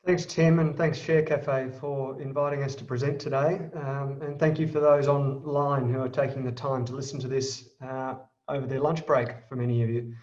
Thanks, Tim, and thanks ShareCafe for inviting us to present today. And thank you for those online who are taking the time to listen to this over their lunch break for many of you.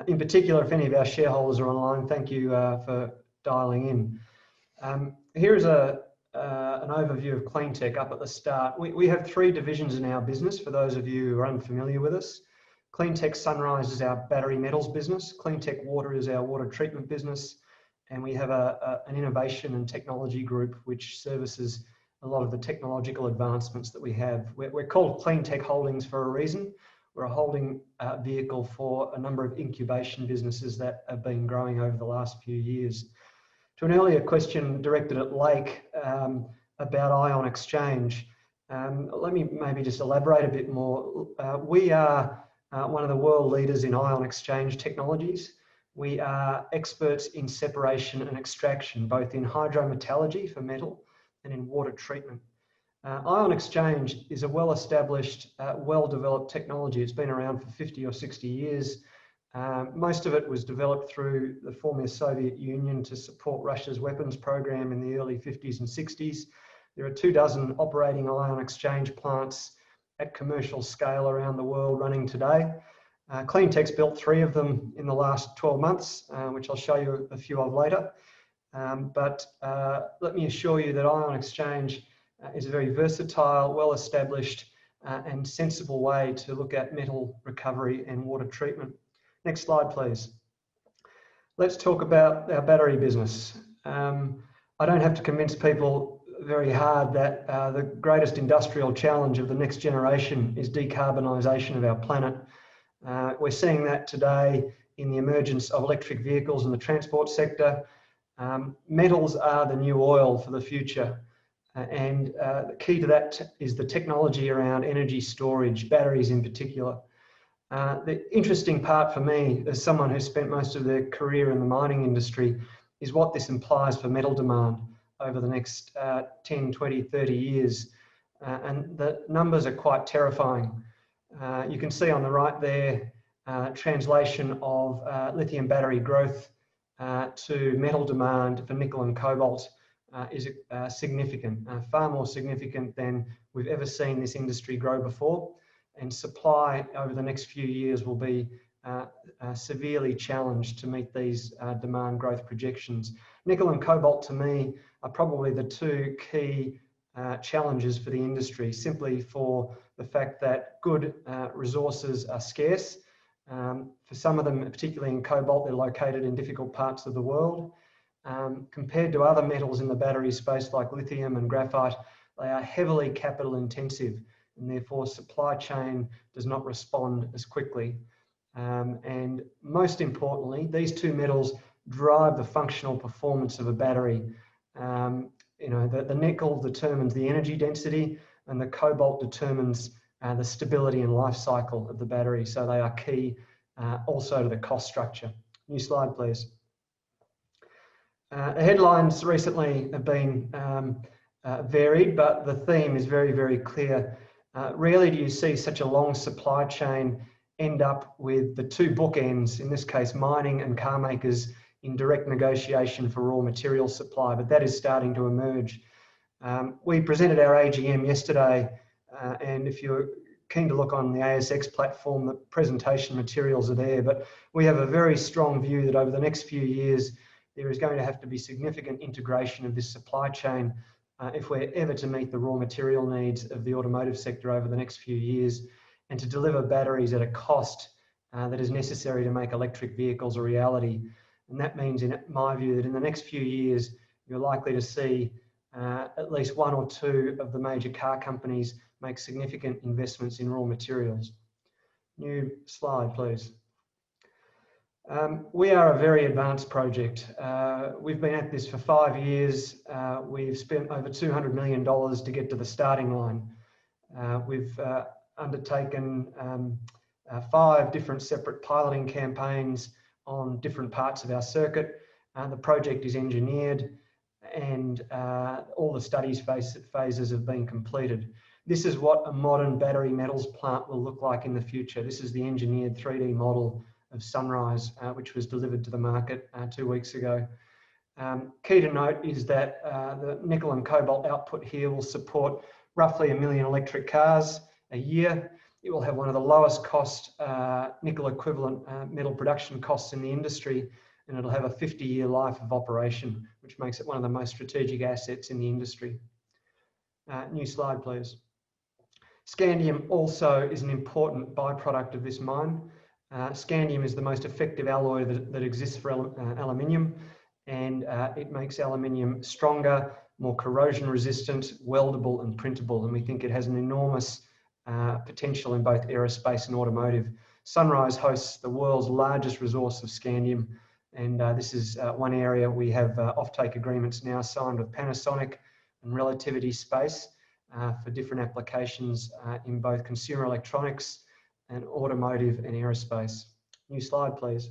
In particular, if any of our shareholders are online, thank you for dialing in. Here is an overview of CleanTeq up at the start. We have three divisions in our business, for those of you who are unfamiliar with us. CleanTeq Sunrise is our battery metals business. CleanTeq Water is our water treatment business. And we have an innovation and technology group which services a lot of the technological advancements that we have. We're called CleanTeq Holdings for a reason. We're a holding vehicle for a number of incubation businesses that have been growing over the last few years. To an earlier question directed at Lake about ion exchange, let me maybe just elaborate a bit more. We are one of the world leaders in ion exchange technologies. We are experts in separation and extraction, both in hydrometallurgy for metal and in water treatment. Ion exchange is a well-established, well-developed technology. It's been around for 50 or 60 years. Most of it was developed through the former Soviet Union to support Russia's weapons program in the early 50s and 60s. There are 24 operating ion exchange plants at commercial scale around the world running today. CleanTeq's built 3 of them in the last 12 months, which I'll show you a few of later. But let me assure you that ion exchange is a very versatile, well-established and sensible way to look at metal recovery and water treatment. Next slide, please. Let's talk about our battery business. I don't have to convince people very hard that the greatest industrial challenge of the next generation is decarbonisation of our planet. We're seeing that today in the emergence of electric vehicles in the transport sector. Metals are the new oil for the future. And the key to that is the technology around energy storage, batteries in particular. The interesting part for me, as someone who spent most of their career in the mining industry, is what this implies for metal demand over the next 10, 20, 30 years. And the numbers are quite terrifying. You can see on the right there, translation of lithium battery growth to metal demand for nickel and cobalt is significant, far more significant than we've ever seen this industry grow before. And supply over the next few years will be severely challenged to meet these demand growth projections. Nickel and cobalt, to me, are probably the 2 key challenges for the industry, simply for the fact that good resources are scarce. For some of them, particularly in cobalt, they're located in difficult parts of the world. Compared to other metals in the battery space like lithium and graphite, they are heavily capital intensive, and therefore supply chain does not respond as quickly. And most importantly, these 2 metals drive the functional performance of a battery. You know, the nickel determines the energy density, and the cobalt determines the stability and life cycle of the battery. So they are key also to the cost structure. New slide, please. Headlines recently have been varied, but the theme is very, very clear. Rarely do you see such a long supply chain end up with the 2 bookends, in this case mining and car makers, in direct negotiation for raw material supply, but that is starting to emerge. We presented our AGM yesterday, and if you're keen to look on the ASX platform, the presentation materials are there, but we have a very strong view that over the next few years, there is going to have to be significant integration of this supply chain if we're ever to meet the raw material needs of the automotive sector over the next few years, and to deliver batteries at a cost that is necessary to make electric vehicles a reality. And that means, in my view, that in the next few years, you're likely to see at least 1 or 2 of the major car companies make significant investments in raw materials. New slide, please. We are a very advanced project. We've been at this for 5 years. We've spent over $200 million to get to the starting line. We've undertaken 5 different separate piloting campaigns on different parts of our circuit. The project is engineered, and all the studies phases have been completed. This is what a modern battery metals plant will look like in the future. This is the engineered 3D model of Sunrise, which was delivered to the market 2 weeks ago. Key to note is that the nickel and cobalt output here will support roughly 1 million electric cars a year. It will have one of the lowest cost nickel equivalent metal production costs in the industry, and it'll have a 50-year life of operation, which makes it one of the most strategic assets in the industry. New slide, please. Scandium also is an important byproduct of this mine. Scandium is the most effective alloy that exists for aluminium, and it makes aluminium stronger, more corrosion resistant, weldable and printable, and we think it has an enormous potential in both aerospace and automotive. Sunrise hosts the world's largest resource of scandium, and this is one area we have offtake agreements now signed with Panasonic and Relativity Space for different applications in both consumer electronics and automotive and aerospace. New slide, please.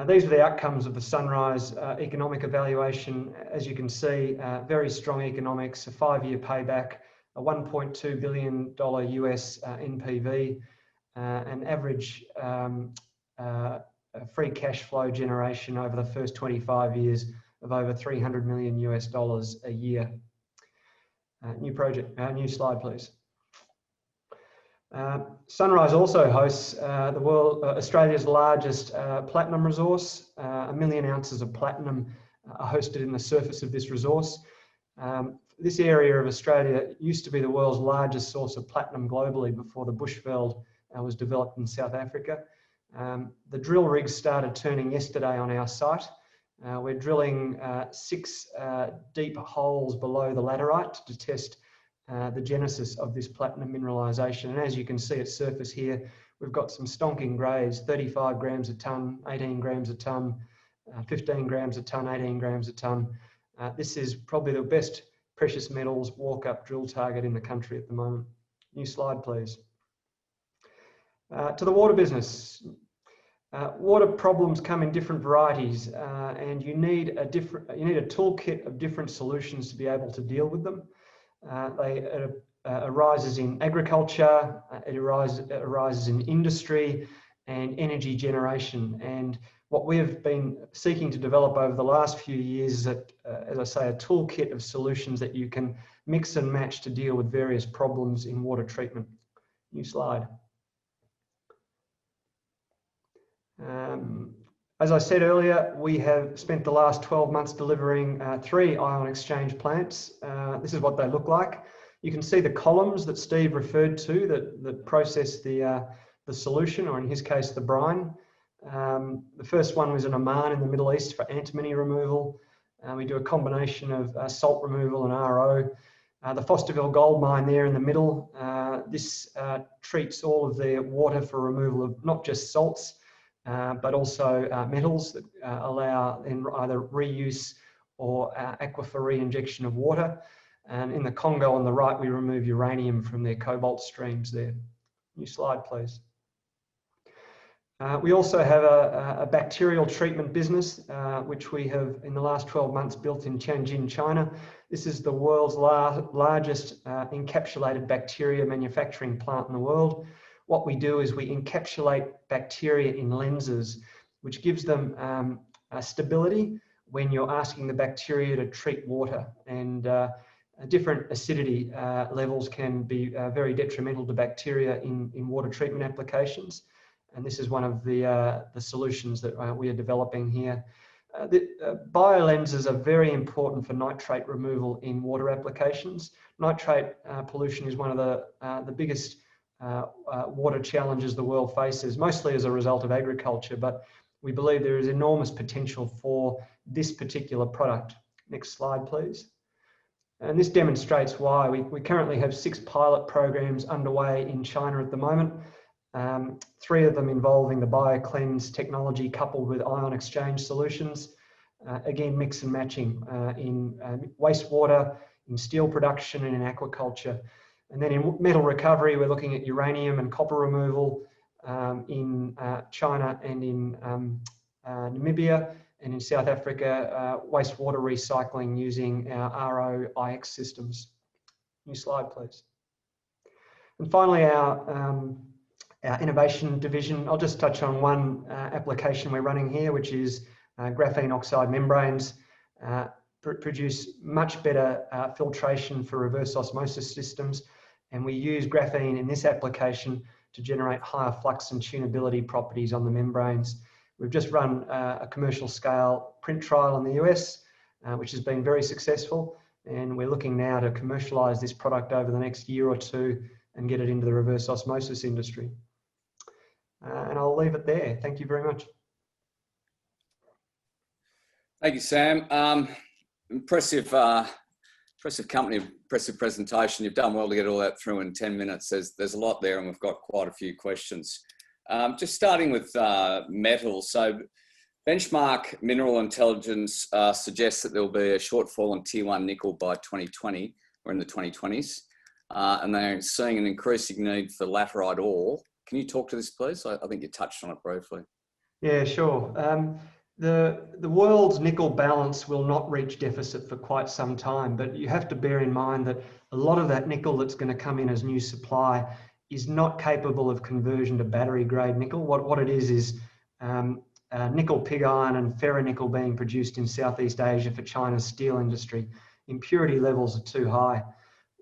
These are the outcomes of the Sunrise economic evaluation. As you can see, very strong economics, a 5-year payback, a $1.2 billion US NPV, an average free cash flow generation over the first 25 years of over $300 million US a year. New slide, please. Sunrise also hosts Australia's largest platinum resource. 1 million ounces of platinum are hosted in the surface of this resource. This area of Australia used to be the world's largest source of platinum globally before the Bushveld was developed in South Africa. The drill rigs started turning yesterday on our site. We're drilling 6 deep holes below the laterite to test the genesis of this platinum mineralisation. And as you can see at surface here, we've got some stonking grades, 35 grams a tonne, 18 grams a tonne, 15 grams a tonne, 18 grams a tonne. This is probably the best precious metals walk-up drill target in the country at the moment. New slide, please. To the water business. Water problems come in different varieties, and you need a toolkit of different solutions to be able to deal with them. It arises in agriculture, it arises in industry and energy generation. And what we have been seeking to develop over the last few years is, as I say, a toolkit of solutions that you can mix and match to deal with various problems in water treatment. New slide. As I said earlier, we have spent the last 12 months delivering 3 ion exchange plants. This is what they look like. You can see the columns that Steve referred to that process the solution, or in his case, the brine. The first one was in Oman in the Middle East for antimony removal. We do a combination of salt removal and RO. The Fosterville gold mine there in the middle, this treats all of the water for removal of not just salts, but also metals that allow in either reuse or aquifer re-injection of water. And in the Congo on the right, we remove uranium from their cobalt streams there. New slide, please. We also have a bacterial treatment business, which we have in the last 12 months built in Tianjin, China. This is the world's largest encapsulated bacteria manufacturing plant in the world. What we do is we encapsulate bacteria in lenses, which gives them stability when you're asking the bacteria to treat water. And different acidity levels can be very detrimental to bacteria in water treatment applications. And this is one of the solutions that we are developing here. Biolenses are very important for nitrate removal in water applications. Nitrate pollution is one of the biggest water challenges the world faces, mostly as a result of agriculture, but we believe there is enormous potential for this particular product. Next slide, please. And this demonstrates why. We currently have 6 pilot programs underway in China at the moment. 3 of them involving the BioCleanse technology coupled with ion exchange solutions. Again, mix and matching in wastewater, in steel production and in aquaculture. And then in metal recovery, we're looking at uranium and copper removal in China and in Namibia, and in South Africa, wastewater recycling using our RO-IX systems. New slide, please. And finally, our innovation division. I'll just touch on one application we're running here, which is graphene oxide membranes produce much better filtration for reverse osmosis systems, and we use graphene in this application to generate higher flux and tunability properties on the membranes. We've just run a commercial scale print trial in the US, which has been very successful, and we're looking now to commercialise this product over the next year or two and get it into the reverse osmosis industry. And I'll leave it there. Thank you very much. Thank you, Sam. Impressive company, impressive presentation. You've done well to get all that through in 10 minutes. There's a lot there, and we've got quite a few questions. Just starting with metals. So benchmark mineral intelligence suggests that there will be a shortfall in tier 1 nickel by 2020, or in the 2020s, and they're seeing an increasing need for laterite ore. Can you talk to this, please? I think you touched on it briefly. Yeah, sure. The world's nickel balance will not reach deficit for quite some time, but you have to bear in mind that a lot of that nickel that's going to come in as new supply is not capable of conversion to battery grade nickel. What it is nickel pig iron and ferronickel being produced in Southeast Asia for China's steel industry. Impurity levels are too high.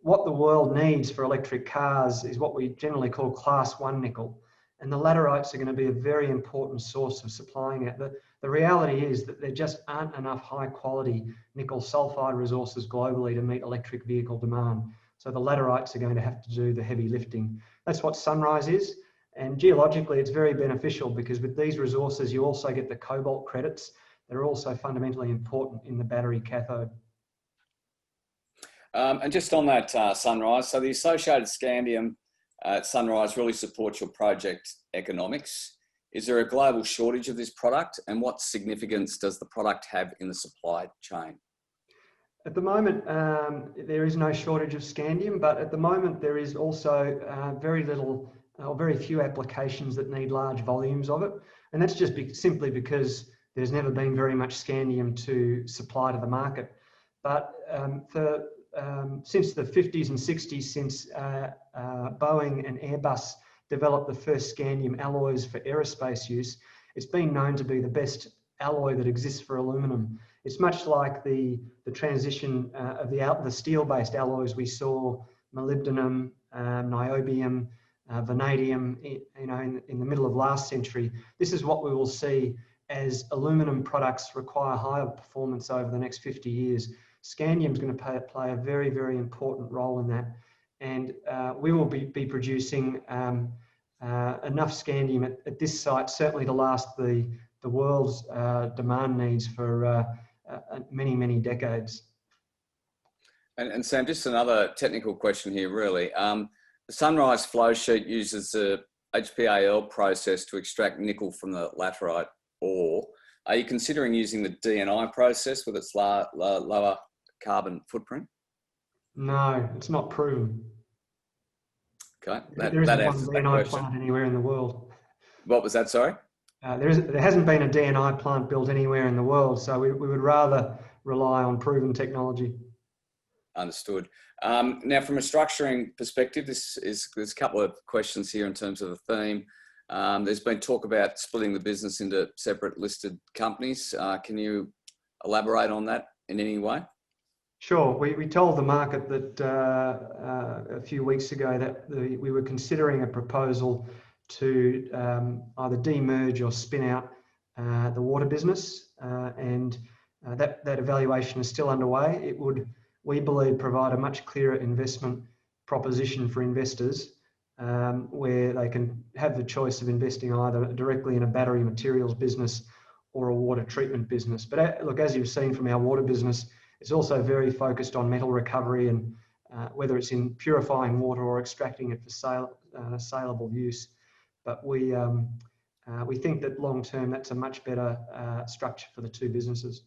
What the world needs for electric cars is what we generally call class 1 nickel, and the laterites are going to be a very important source of supplying it. The reality is that there just aren't enough high quality nickel sulfide resources globally to meet electric vehicle demand. So the laterites are going to have to do the heavy lifting. That's what Sunrise is. And geologically, it's very beneficial because with these resources, you also get the cobalt credits that are also fundamentally important in the battery cathode. And just on that Sunrise, so the associated scandium at Sunrise really supports your project economics. Is there a global shortage of this product, and what significance does the product have in the supply chain? At the moment, there is no shortage of scandium, but at the moment there is also very little or very few applications that need large volumes of it. And that's just simply because there's never been very much scandium to supply to the market. But since the 50s and 60s, since Boeing and Airbus developed the first scandium alloys for aerospace use, it's been known to be the best alloy that exists for aluminum. It's much like the transition of the steel-based alloys we saw, molybdenum, niobium, vanadium, in the middle of last century. This is what we will see as aluminum products require higher performance over the next 50 years. Scandium is going to play a very, very important role in that. And we will be producing enough scandium at this site, certainly to last the world's demand needs for many, many decades. And Sam, just another technical question here, really. The Sunrise flow sheet uses the HPAL process to extract nickel from the laterite ore. Are you considering using the DNI process with its lower carbon footprint? No, it's not proven. Okay, there isn't one DNI plant anywhere in the world. What was that, sorry? There hasn't been a DNI plant built anywhere in the world, so we would rather rely on proven technology. Understood. Now, from a structuring perspective, there's a couple of questions here in terms of the theme. There's been talk about splitting the business into separate listed companies. Can you elaborate on that in any way? Sure. We told the market that a few weeks ago that we were considering a proposal to either demerge or spin out the water business, and that evaluation is still underway. It would, we believe, provide a much clearer investment proposition for investors, where they can have the choice of investing either directly in a battery materials business or a water treatment business. But look, as you've seen from our water business, it's also very focused on metal recovery, and whether it's in purifying water or extracting it for saleable use. But we think that long term, that's a much better structure for the two businesses.